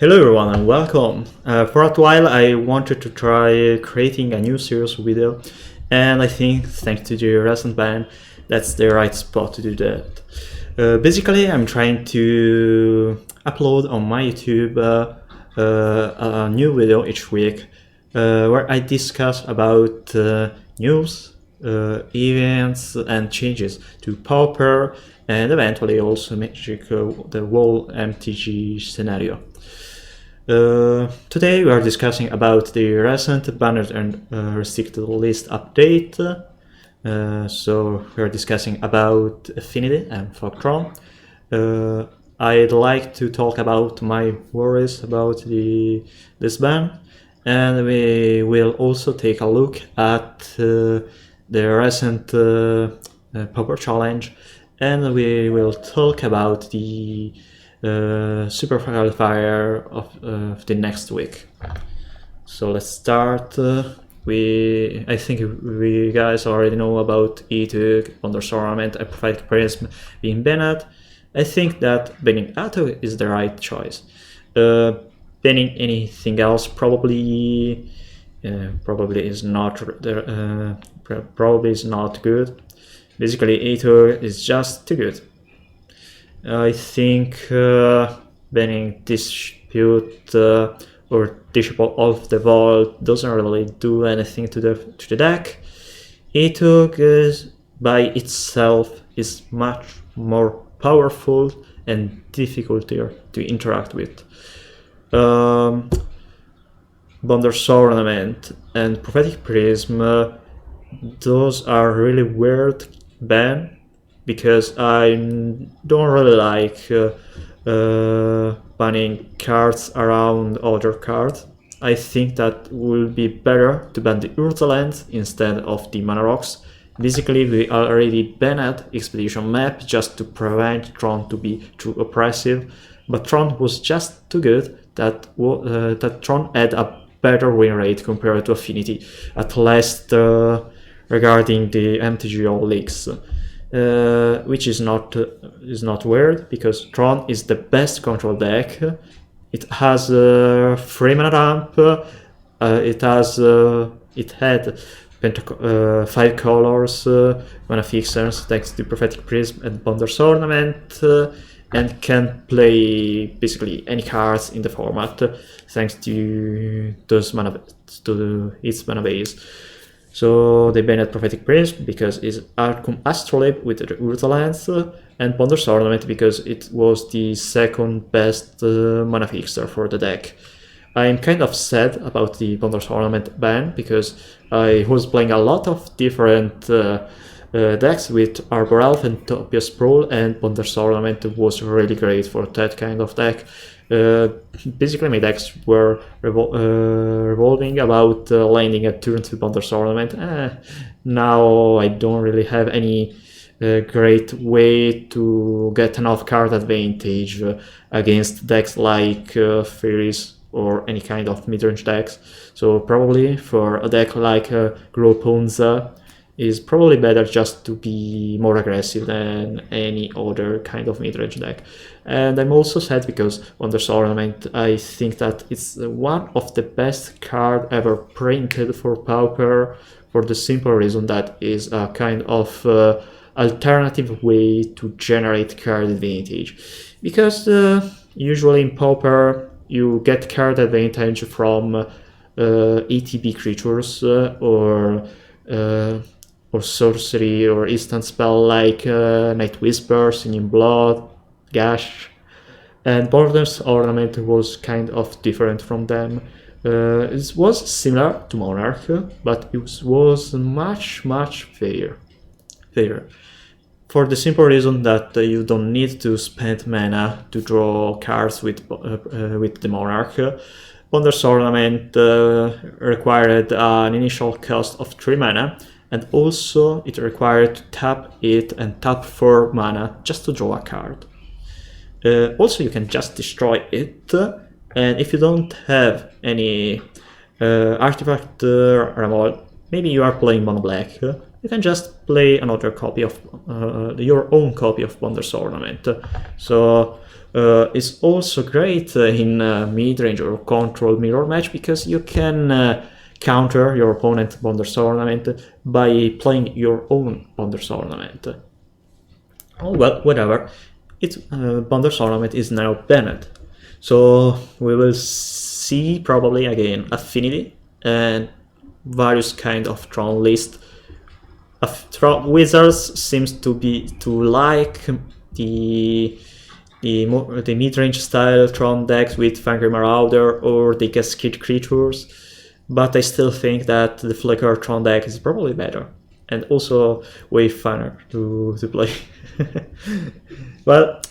Hello everyone and welcome. For a while I wanted to try creating a new series video, and I think thanks to the recent ban that's the right spot to do that. Basically I'm trying to upload on my YouTube a new video each week where I discuss about news, events and changes to Pauper and eventually also magic the whole MTG scenario. Today we are discussing about the recent banned and restricted list update. So we are discussing about Affinity and Atog&Tron. I'd like to talk about my worries about this ban, and we will also take a look at the recent Pauper challenge, and we will talk about the super qualifier of the next week. So let's start. I think we guys already know about Atog&Tron and Prophetic Prism being banned. I think that banning Atog is the right choice. Banning anything else probably is not good. Basically, Atog is just too good. I think banning Dispute or Disciple of the Vault doesn't really do anything to the deck. Atog by itself is much more powerful and difficult to interact with. Bonders Ornament and Prophetic Prism, those are really weird ban, because I don't really like banning cards around other cards. I think that would be better to ban the Urzaland instead of the Mana Rocks. Basically, we already banned Expedition Map just to prevent Tron to be too oppressive, but Tron was just too good that Tron had a better win rate compared to Affinity, at least regarding the MTGO leaks. Which is not weird, because Tron is the best control deck. It has 3 mana ramp. It had 5 colors, mana fixers thanks to Prophetic Prism and Bonders Ornament, and can play basically any cards in the format thanks to its mana base. So they banned Prophetic Prism because it's Archon Astrolabe with the Urzalands, and Bonders Ornament because it was the second best mana fixer for the deck. I'm kind of sad about the Bonders Ornament ban, because I was playing a lot of different decks with Arbor Elf and Topia Sprawl, and Bonders Ornament was really great for that kind of deck. Basically my decks were revolving about landing a turn to Bonders Ornament. Now I don't really have any great way to get enough card advantage against decks like Fairies or any kind of midrange decks. So probably for a deck like Groponza, is probably better just to be more aggressive than any other kind of midrange deck. And I'm also sad because Bonders Ornament, I think that it's one of the best card ever printed for Pauper, for the simple reason that is a kind of alternative way to generate card advantage. Because usually in Pauper you get card advantage from ATB creatures or sorcery or instant spell like Night Whisper, Singing Blood, Gash, and Bonders Ornament was kind of different from them. It was similar to Monarch, but it was much fairer. For the simple reason that you don't need to spend mana to draw cards with the Monarch. Bonders Ornament required an initial cost of 3 mana, and also it required to tap it and tap 4 mana just to draw a card. Also you can just destroy it, and if you don't have any artifact removal, maybe you are playing mono black, you can just play another copy of your own copy of Bonders Ornament. So is also great in mid-range or control mirror match, because you can counter your opponent Bonders Ornament by playing your own Bonders Ornament. Oh well, whatever. Bonders Ornament is now banned. So we will see probably again Affinity and various kind of Tron list. Wizards seems to like the mid-range style Tron decks with Fangry Marauder or the Cascade creatures, but I still think that the Flicker Tron deck is probably better and also way funner to play. Well,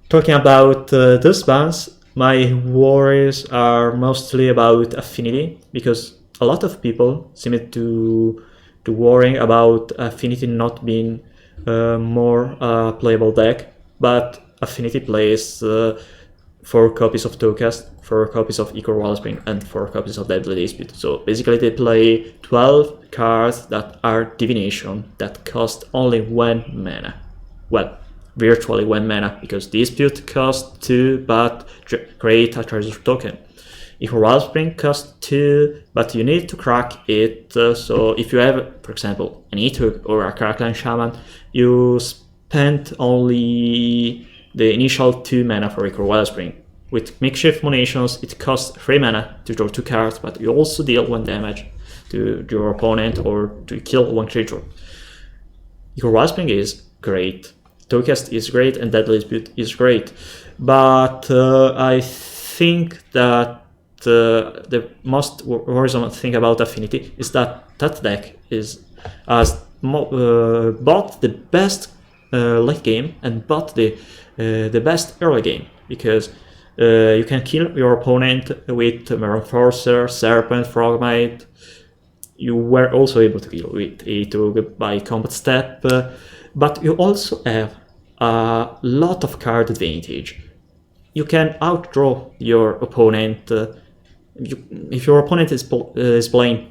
talking about those bans, my worries are mostly about Affinity, because a lot of people seem to worrying about Affinity not being more playable deck, but Affinity plays 4 copies of Tokast, 4 copies of Ichor Wellspring, and 4 copies of Deadly Dispute. So basically they play 12 cards that are Divination that cost only 1 mana. Well, virtually 1 mana, because Dispute costs 2, but create a treasure token. Ichor Wellspring costs 2, but you need to crack it. So if you have, for example, an Etug or a Crackline Shaman, you spend only the initial 2 mana for Ichor Wellspring. With Makeshift Munitions, it costs 3 mana to draw 2 cards, but you also deal 1 damage to your opponent or to kill 1 creature. Ichor Wellspring is great, Tokast is great, and Deadly Dispute is great, but I think that the most worrisome thing about Affinity is that that deck has both the best late game and both the best early game, because you can kill your opponent with Mirror Forcer, Serpent, Frogmite. You were also able to kill with Etug by Combat Step, but you also have a lot of card advantage. You can outdraw your opponent. If your opponent is playing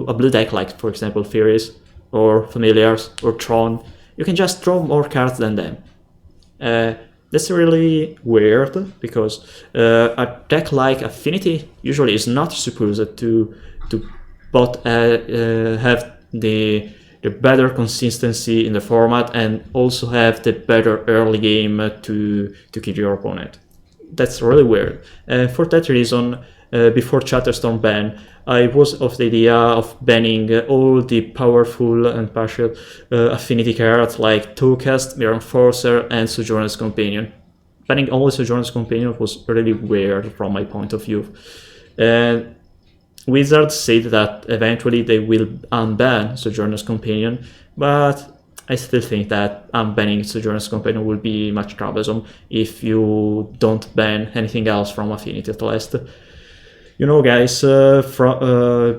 a blue deck, like for example Furies or Familiars or Tron, you can just draw more cards than them. That's really weird, because a deck like Affinity usually is not supposed to both have the better consistency in the format and also have the better early game to kill your opponent. That's really weird. For that reason, before Chatterstorm ban, I was of the idea of banning all the powerful and partial Affinity cards like Tokast, Mirror Forcer, and Sojourner's Companion. Banning only Sojourner's Companion was really weird from my point of view. Wizards said that eventually they will unban Sojourner's Companion, but I still think that unbanning Sojourner's Companion will be much troublesome if you don't ban anything else from Affinity at least. You know, guys,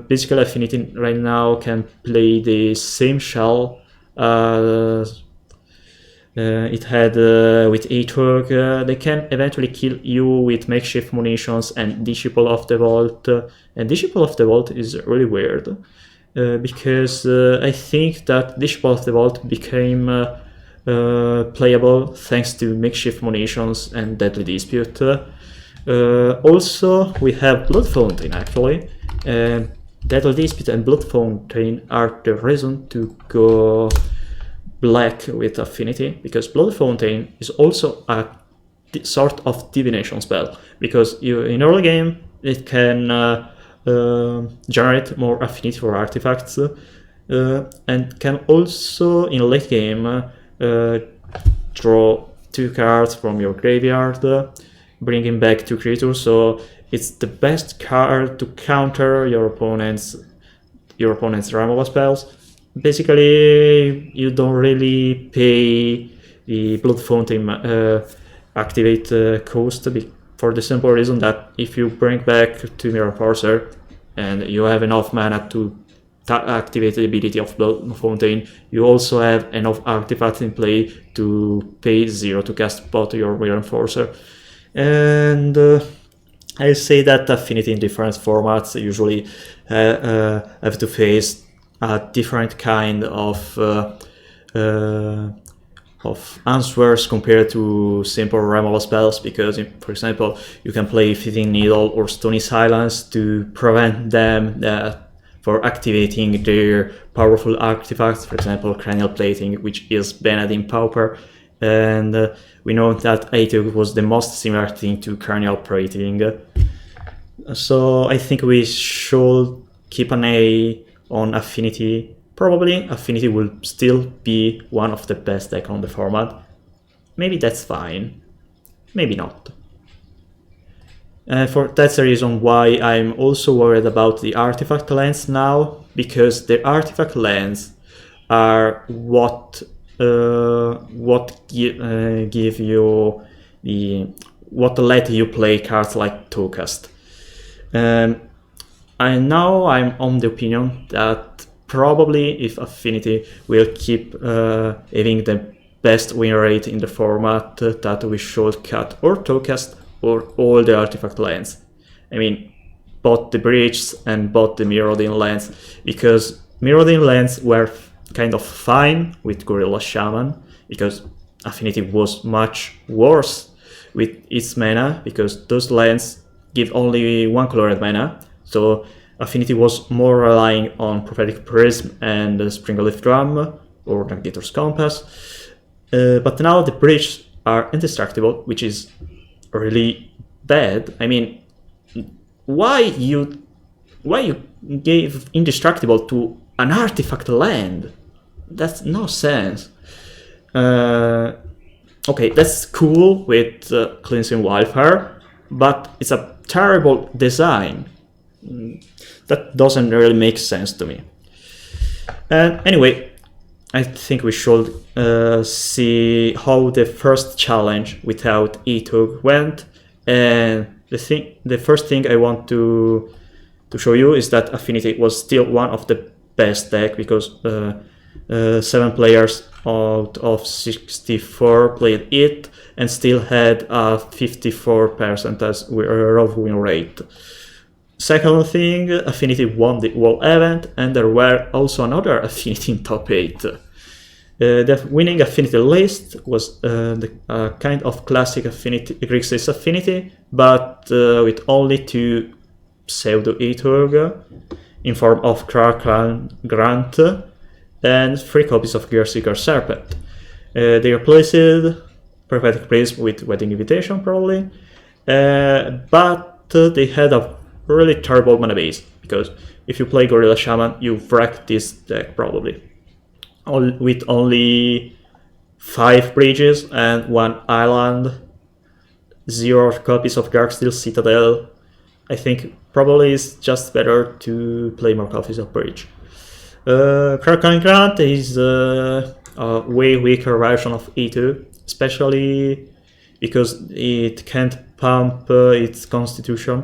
basically Affinity right now can play the same shell it had with Atog. They can eventually kill you with Makeshift Munitions and Disciple of the Vault. And Disciple of the Vault is really weird, because I think that Disciple of the Vault became playable thanks to Makeshift Munitions and Deadly Dispute. Also, we have Blood Fountain actually. Deadly Dispute and Blood Fountain are the reason to go black with Affinity, because Blood Fountain is also a sort of divination spell, because in early game it can generate more affinity for artifacts, and can also in late game draw 2 cards from your graveyard, bringing back 2 creatures. So it's the best card to counter your opponent's removal spells. Basically, you don't really pay the Blood Fountain activate cost, for the simple reason that if you bring back 2 Mirror Forcer and you have enough mana to activate the ability of Blood Fountain, you also have enough artifacts in play to pay 0 to cast both your Mirror Forcer. And I say that Affinity in different formats usually have to face a different kind of answers compared to simple removal spells, because, for example, you can play Fitting Needle or Stony Silence to prevent them for activating their powerful artifacts, for example, Cranial Plating, which is banned in Pauper, and we know that Atog was the most similar thing to Cranial Plating. So I think we should keep an eye on Affinity. Probably Affinity will still be one of the best decks on the format. Maybe that's fine, maybe not. That's the reason why I'm also worried about the artifact lands now, because the artifact lands are what give you what let you play cards like Tokast. And now I'm on the opinion that probably if Affinity will keep having the best win rate in the format, that we should cut or Tokast or all the artifact lands. I mean, both the bridges and both the Mirrodin lands, because Mirrodin lands were kind of fine with Gorilla Shaman, because Affinity was much worse with its mana, because those lands give only one colored mana, so Affinity was more relying on Prophetic Prism and Springleaf Drum or Navigator's Compass. But now the bridges are indestructible, which is really bad. I mean, why you gave indestructible to an artifact land? That's no sense. Okay, that's cool with Cleansing Wildfire, but it's a terrible design. That doesn't really make sense to me. And anyway, I think we should see how the first challenge without Atog went. And the first thing I want to show you is that Affinity was still one of the best deck, because 7 players out of 64 played it and still had a 54% of win rate. Second thing, Affinity won the whole event, and there were also another Affinity in top 8. The winning Affinity list was the kind of classic Affinity, Grixis Affinity, but with only 2 pseudo Atog in form of Kraken Grant and 3 copies of Gearseeker Serpent. They replaced Prophetic Prism with Wedding Invitation, probably, but they had a really terrible mana base, because if you play Gorilla Shaman, you wreck this deck probably. With only 5 bridges and 1 island, 0 copies of Darksteel Citadel, I think probably it's just better to play more copies of bridge. Kraken Grant is a way weaker version of E2, especially because it can't pump its constitution,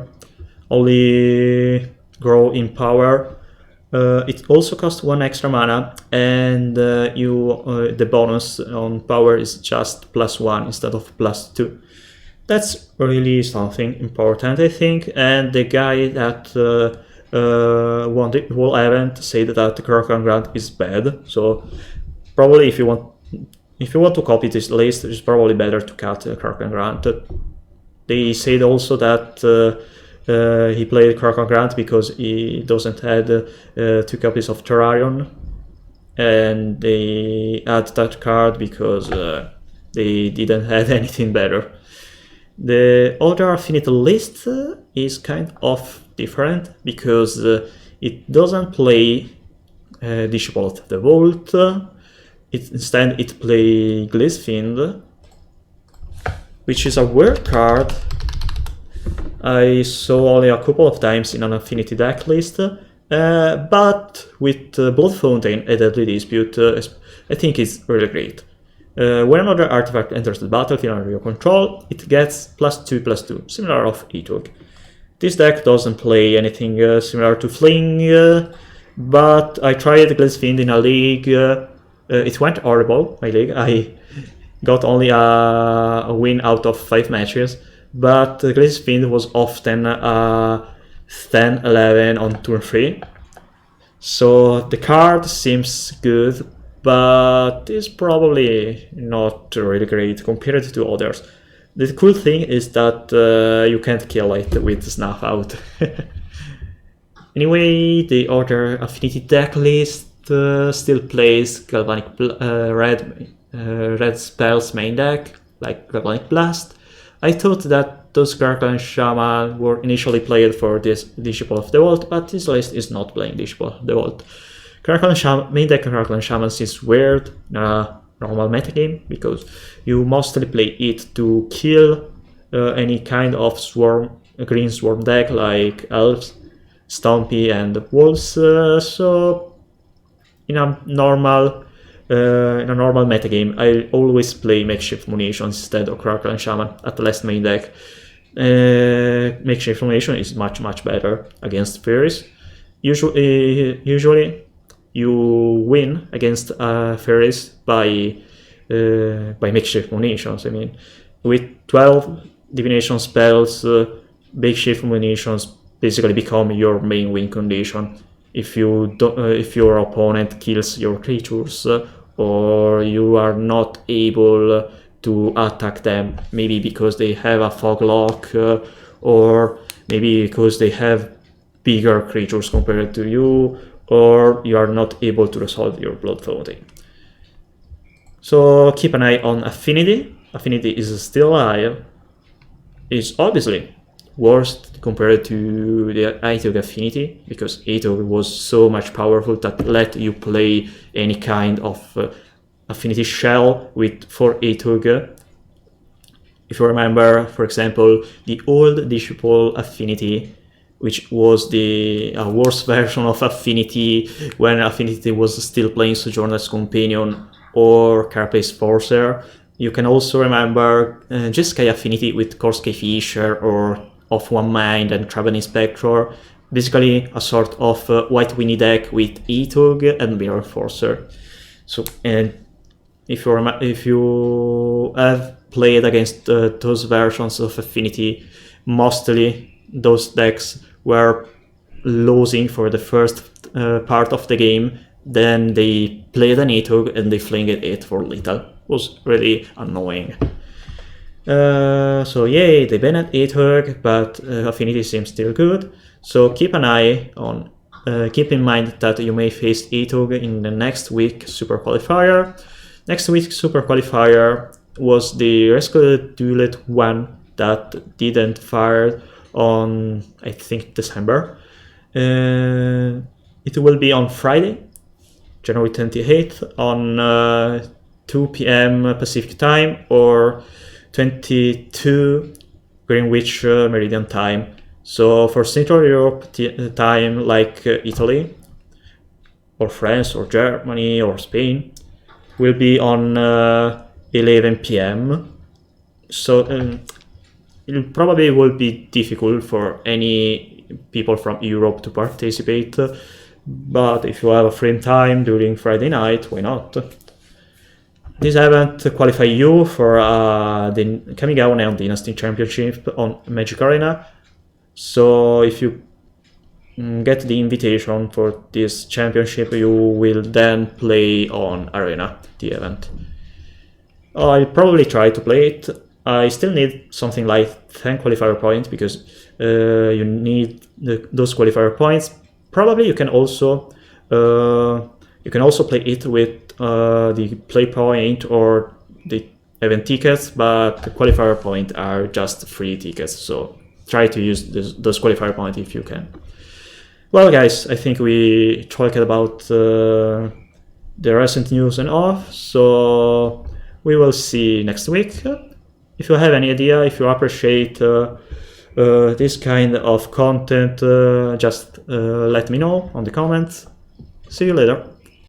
only grow in power. It also costs 1 extra mana, and the bonus on power is just +1 instead of +2. That's really something important, I think, and the guy that won the whole event said that the Kraken Grant is bad, so probably if you want to copy this list, it's probably better to cut Kraken Grant. They said also that he played Kraken Grant because he doesn't have 2 copies of Terrarion, and they add that card because they didn't have anything better. The other Affinity list is kind of different, because it doesn't play Disciple of the Vault. Instead it plays Glazfiend, which is a weird card I saw only a couple of times in an Affinity deck list, but with Blood Fountain and Deadly Dispute, I think it's really great. When another artifact enters the battlefield under your control, it gets +2/+2, similar of Atog. This deck doesn't play anything similar to Fling, but I tried Glazfiend in a league. It went horrible, my league. I got only a win out of 5 matches, but Glazfiend was often 10-11 on turn 3. So the card seems good, but it's probably not really great compared to others. The cool thing is that you can't kill it with Snuff Out. Anyway, the other affinity deck list still plays Galvanic red spells main deck, like Galvanic Blast. I thought that those Caracal Shaman were initially played for this Disciple of the Vault, but this list is not playing Disciple of the Vault. Main deck Caracal Shamans is weird in a normal metagame, because you mostly play it to kill any kind of green swarm deck like Elves, Stompy, and Wolves. So in a normal metagame, I always play Makeshift Munitions instead of Caracal Shaman at the last main deck. Makeshift Munition is much better against Fairies. Usually you win against Fairies by Makeshift Munitions. I mean, with 12 divination spells, Makeshift Munitions basically become your main win condition. If your opponent kills your creatures, or you are not able to attack them, maybe because they have a fog lock, or maybe because they have bigger creatures compared to you, or you are not able to resolve your Blood Fountain. So keep an eye on Affinity. Affinity is still alive. It's obviously worst compared to the Atog Affinity, because Atog was so much powerful that let you play any kind of Affinity shell with 4 Atog. If you remember, for example, the old Disciple Affinity, which was the worst version of Affinity when Affinity was still playing Sojourner's Companion or Carapace Forcer. You can also remember Jeskai Affinity with Korskai Fisher or Of One Mind and Traveling Spectre, basically a sort of White Winnie deck with Atog and Mirror Forcer. So, and if you have played against those versions of Affinity, mostly those decks were losing for the first part of the game, then they played an Atog and they flinged it for little. It was really annoying. So yay, they banned Atog, but Affinity seems still good. So keep an eye on, keep in mind that you may face Atog in the next week Super Qualifier. Next week's Super Qualifier was the rescheduled one that didn't fire on, I think, December. It will be on Friday, January 28th, on 2 p.m. Pacific time or 22 Greenwich Meridian time. So for Central Europe time, like Italy or France or Germany or Spain, will be on 11 p.m. So it probably will be difficult for any people from Europe to participate, but if you have a free time during Friday night, why not? This event qualifies you for the Kamigawa Neon Dynasty Championship on Magic Arena. So if you get the invitation for this championship, you will then play on Arena, the event. I'll probably try to play it. I still need something like 10 qualifier points, because you need those qualifier points. Probably you can also play it with the play point or the event tickets, but the qualifier points are just free tickets, so try to use those qualifier points if you can. Well guys, I think we talked about the recent news and off, so we will see next week. If you have any idea, if you appreciate this kind of content, just let me know on the comments. See you later.